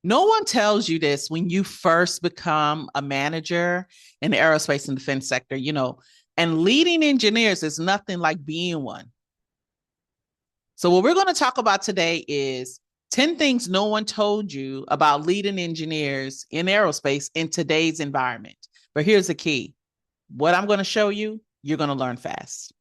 No one tells you this when you first become a manager in the aerospace and defense sector, and leading engineers is nothing like being one. So, what we're going to talk about today is 10 things no one told you about leading engineers in aerospace in today's environment. But here's the key: what I'm going to show you, you're going to learn fast.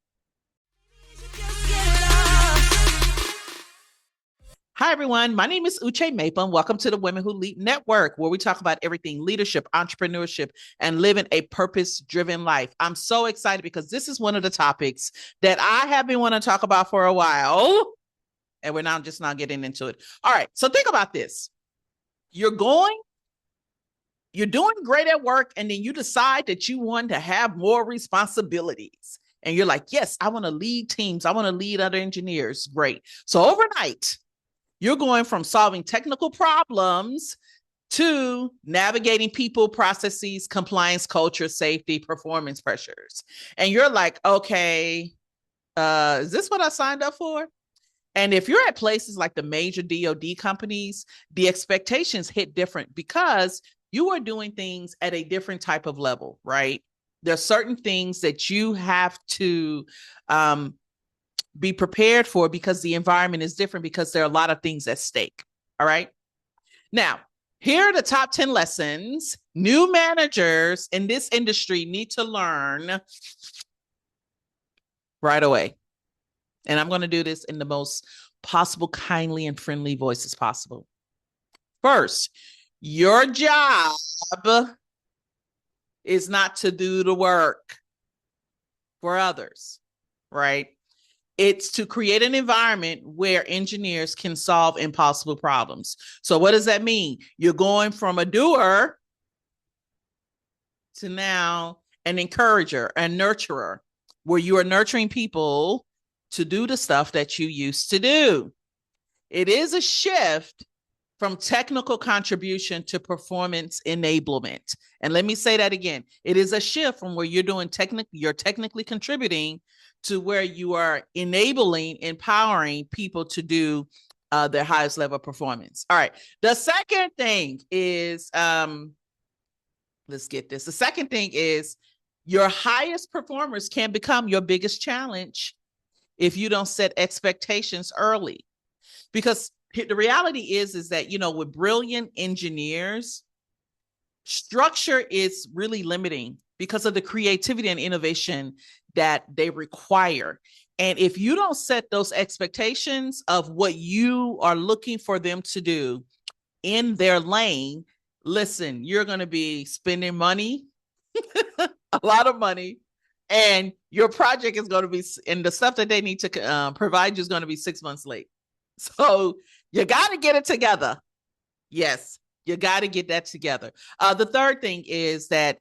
Hi, everyone. My name is Uche Maple. Welcome to the Women Who Lead Network, where we talk about everything leadership, entrepreneurship, and living a purpose-driven life. I'm so excited because this is one of the topics that I have been wanting to talk about for a while, and we're now just not getting into it. All right, so think about this. You're doing great at work, and then you decide that you want to have more responsibilities. And you're like, yes, I want to lead teams. I want to lead other engineers. Great. So overnight, you're going from solving technical problems to navigating people, processes, compliance, culture, safety, performance pressures. And you're like, okay, is this what I signed up for? And if you're at places like the major DoD companies, the expectations hit different because you are doing things at a different type of level, right? There are certain things that you have to be prepared for because the environment is different, because there are a lot of things at stake. All right. Now, here are the top 10 lessons new managers in this industry need to learn right away. And I'm going to do this in the most possible, kindly and friendly voice as possible. First, your job is not to do the work for others, right? It's to create an environment where engineers can solve impossible problems. So what does that mean? You're going from a doer to now an encourager, a nurturer, where you are nurturing people to do the stuff that you used to do. It is a shift from technical contribution to performance enablement. And let me say that again. It is a shift from where you're technically contributing to where you are enabling, empowering people to do their highest level of performance. All right. The second thing is, let's get this. The second thing is your highest performers can become your biggest challenge if you don't set expectations early. Because the reality is that, with brilliant engineers, structure is really limiting because of the creativity and innovation that they require. And if you don't set those expectations of what you are looking for them to do in their lane, listen, you're going to be spending money, a lot of money, and your project is going to be, and the stuff that they need to provide you is going to be 6 months late. So you got to get it together. Yes, you got to get that together. The third thing is that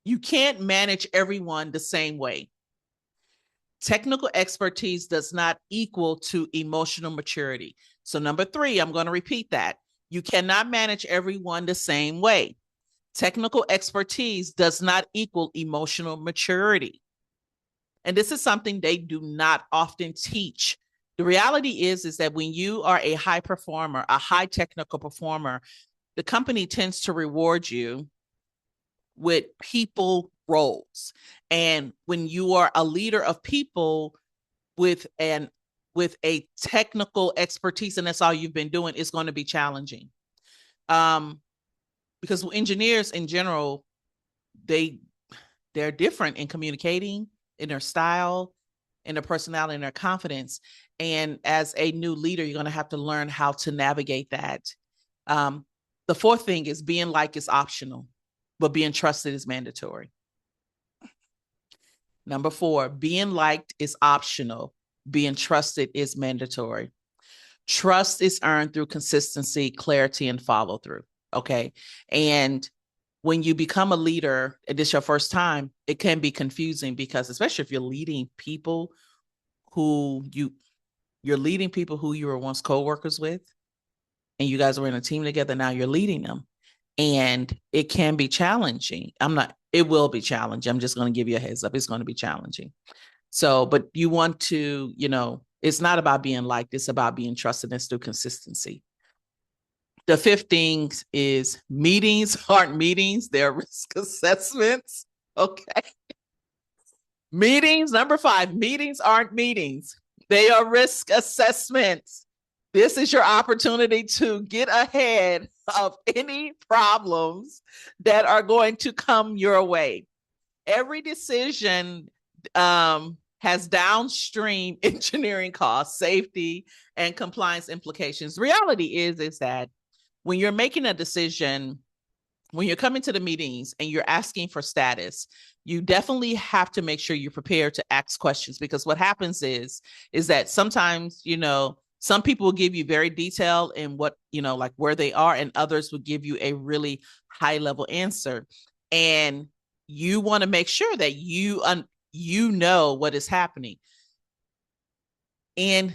you can't manage everyone the same way. Technical expertise does not equal to emotional maturity. So number 3, I'm going to repeat that. You cannot manage everyone the same way. Technical expertise does not equal emotional maturity. And this is something they do not often teach. The reality is that when you are a high performer, a high technical performer, the company tends to reward you with people roles. And when you are a leader of people with a technical expertise, and that's all you've been doing, it's going to be challenging. Because engineers in general, they're different in communicating, in their style, in their personality, in their confidence. And as a new leader, you're going to have to learn how to navigate that. The fourth thing is being liked is optional, but being trusted is mandatory. Number 4, being liked is optional. Being trusted is mandatory. Trust is earned through consistency, clarity, and follow through. Okay. And when you become a leader, and this is your first time, it can be confusing because, especially if you're leading people who you're leading people who you were once co-workers with, and you guys were in a team together, now you're leading them. And it can be challenging. It will be challenging. I'm just going to give you a heads up. It's going to be challenging. So, but you want to, it's not about being liked. It's about being trusted and through consistency. The fifth thing is meetings aren't meetings, they're risk assessments. Okay. Meetings, number 5, meetings aren't meetings. They are risk assessments. This is your opportunity to get ahead of any problems that are going to come your way. Every decision has downstream engineering costs, safety, and compliance implications. The reality is that when you're making a decision, when you're coming to the meetings and you're asking for status, you definitely have to make sure you're prepared to ask questions, because what happens is that sometimes, some people will give you very detailed in what, like where they are, and others will give you a really high level answer. And you want to make sure that you know what is happening in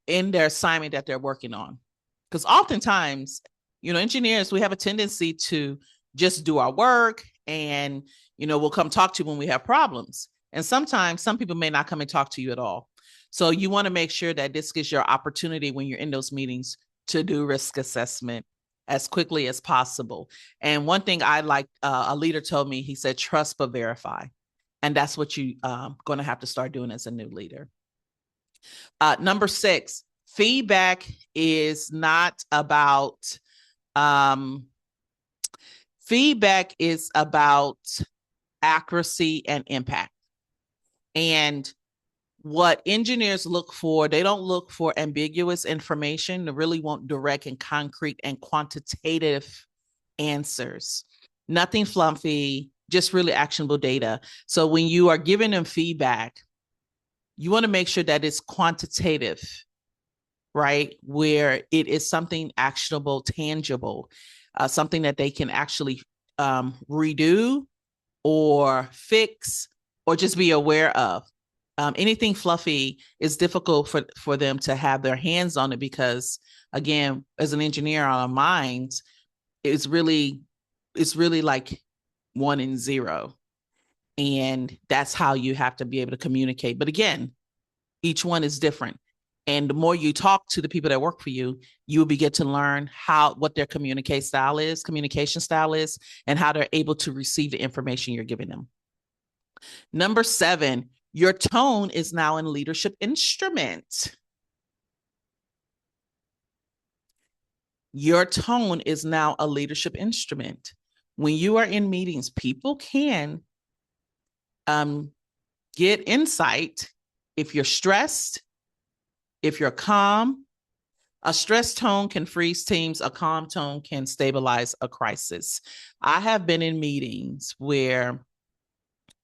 their assignment that they're working on. Because oftentimes, engineers, we have a tendency to just do our work, and, we'll come talk to you when we have problems. And sometimes some people may not come and talk to you at all. So you want to make sure that this is your opportunity when you're in those meetings to do risk assessment as quickly as possible. And one thing I like, a leader told me, he said, trust but verify. And that's what you're going to have to start doing as a new leader. Number 6, feedback is not about, feedback is about accuracy and impact. And what engineers look for, they don't look for ambiguous information. They really want direct and concrete and quantitative answers. Nothing fluffy, just really actionable data. So when you are giving them feedback, you want to make sure that it's quantitative, right? Where it is something actionable, tangible, something that they can actually redo or fix or just be aware of. Anything fluffy is difficult for them to have their hands on it, because, again, as an engineer, on our minds, it's really like 1 and 0. And that's how you have to be able to communicate. But again, each one is different. And the more you talk to the people that work for you, you will begin to learn what their communication style is, and how they're able to receive the information you're giving them. Number 7, your tone is now a leadership instrument. Your tone is now a leadership instrument. When you are in meetings, people can get insight if you're stressed, if you're calm. A stressed tone can freeze teams. A calm tone can stabilize a crisis. I have been in meetings where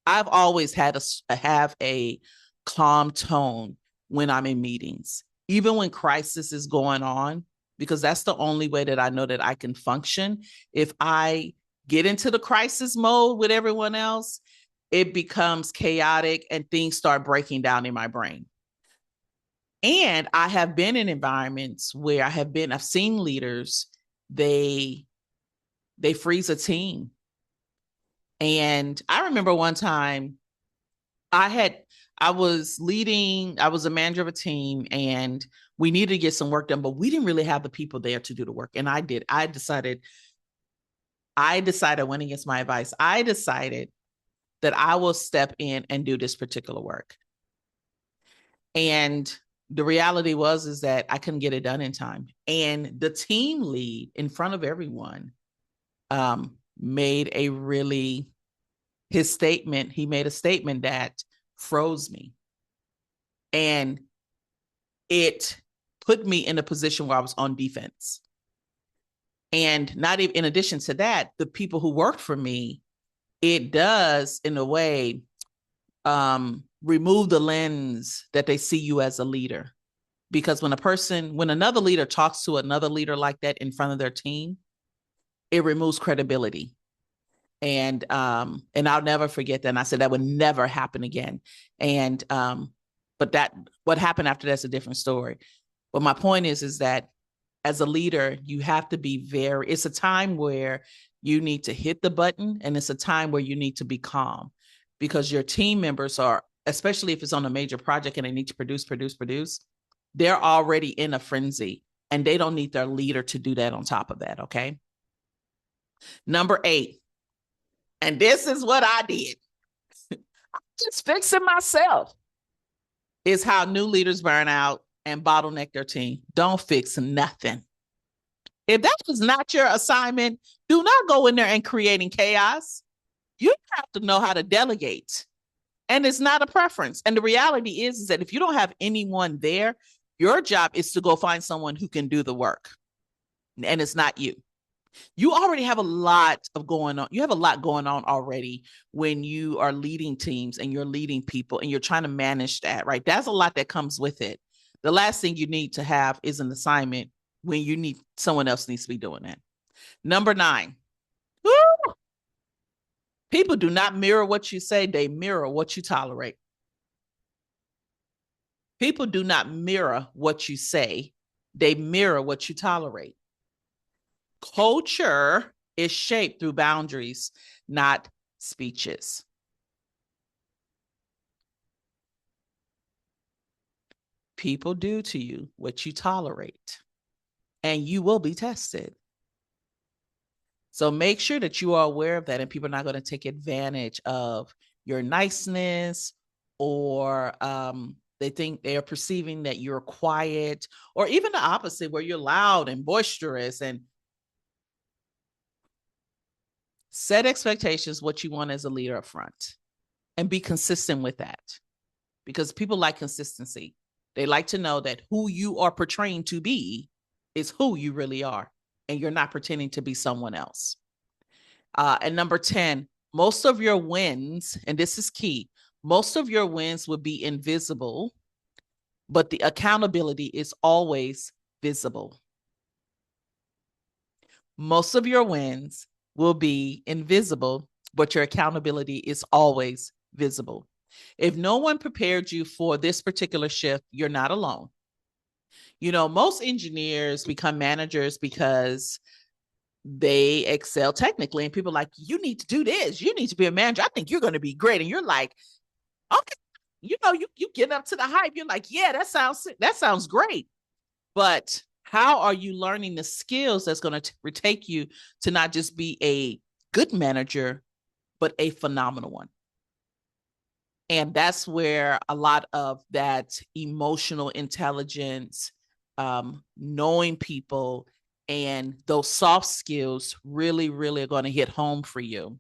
I've always had have a calm tone when I'm in meetings, even when crisis is going on, because that's the only way that I know that I can function. If I get into the crisis mode with everyone else, it becomes chaotic and things start breaking down in my brain. And I have been in environments where I've seen leaders, they freeze a team. And I remember one time I was a manager of a team, and we needed to get some work done, but we didn't really have the people there to do the work. And I decided, went against my advice. I decided that I will step in and do this particular work. And the reality is that I couldn't get it done in time. And the team lead, in front of everyone, made a statement that froze me. And it put me in a position where I was on defense. And not even, in addition to that, the people who worked for me, it does, in a way, remove the lens that they see you as a leader. Because when another leader talks to another leader like that in front of their team, it removes credibility. And I'll never forget that. And I said that would never happen again. And but what happened after that's a different story. But my point is that as a leader, you have to be it's a time where you need to hit the button, and it's a time where you need to be calm, because your team members are, especially if it's on a major project and they need to produce, they're already in a frenzy. And they don't need their leader to do that on top of that, okay? Number 8, and this is what I did. Just fixing myself, is how new leaders burn out and bottleneck their team. Don't fix nothing. If that is not your assignment, do not go in there and creating chaos. You have to know how to delegate. And it's not a preference. And the reality is that if you don't have anyone there, your job is to go find someone who can do the work. And it's not you. You already have a lot of going on. You have a lot going on already when you are leading teams and you're leading people and you're trying to manage that, right? That's a lot that comes with it. The last thing you need to have is an assignment when you need someone else needs to be doing that. Number 9. Woo! People do not mirror what you say, they mirror what you tolerate. People do not mirror what you say, they mirror what you tolerate. Culture is shaped through boundaries, not speeches. People do to you what you tolerate, and you will be tested. So make sure that you are aware of that, and people are not going to take advantage of your niceness, or they think they are perceiving that you're quiet, or even the opposite, where you're loud and boisterous. And set expectations, what you want as a leader up front, and be consistent with that, because people like consistency. They like to know that who you are portraying to be is who you really are, and you're not pretending to be someone else. And number 10, most of your wins, and this is key, most of your wins will be invisible, but the accountability is always visible. Most of your wins will be invisible, but your accountability is always visible. If no one prepared you for this particular shift, you're not alone. You know, most engineers become managers because they excel technically, and people are like, you need to do this. You need to be a manager. I think you're going to be great. And you're like, okay, you know, you get up to the hype. You're like, yeah, that sounds great. But how are you learning the skills that's going to take you to not just be a good manager, but a phenomenal one? And that's where a lot of that emotional intelligence, knowing people, and those soft skills really, really are going to hit home for you.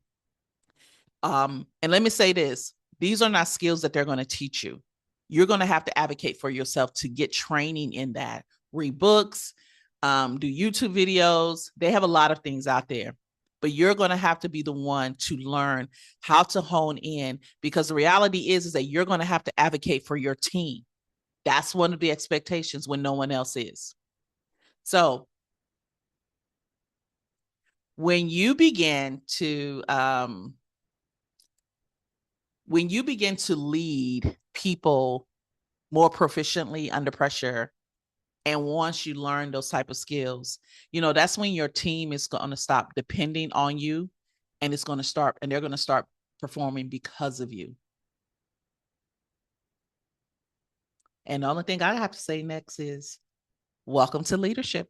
And let me say this, these are not skills that they're going to teach you. You're going to have to advocate for yourself to get training in that. Read books, do YouTube videos. They have a lot of things out there, but you're going to have to be the one to learn how to hone in, because the reality is that you're going to have to advocate for your team. That's one of the expectations when no one else is. So when you begin to lead people more proficiently under pressure, and once you learn those type of skills, you know, that's when your team is going to stop depending on you, and they're going to start performing because of you. And the only thing I have to say next is welcome to leadership.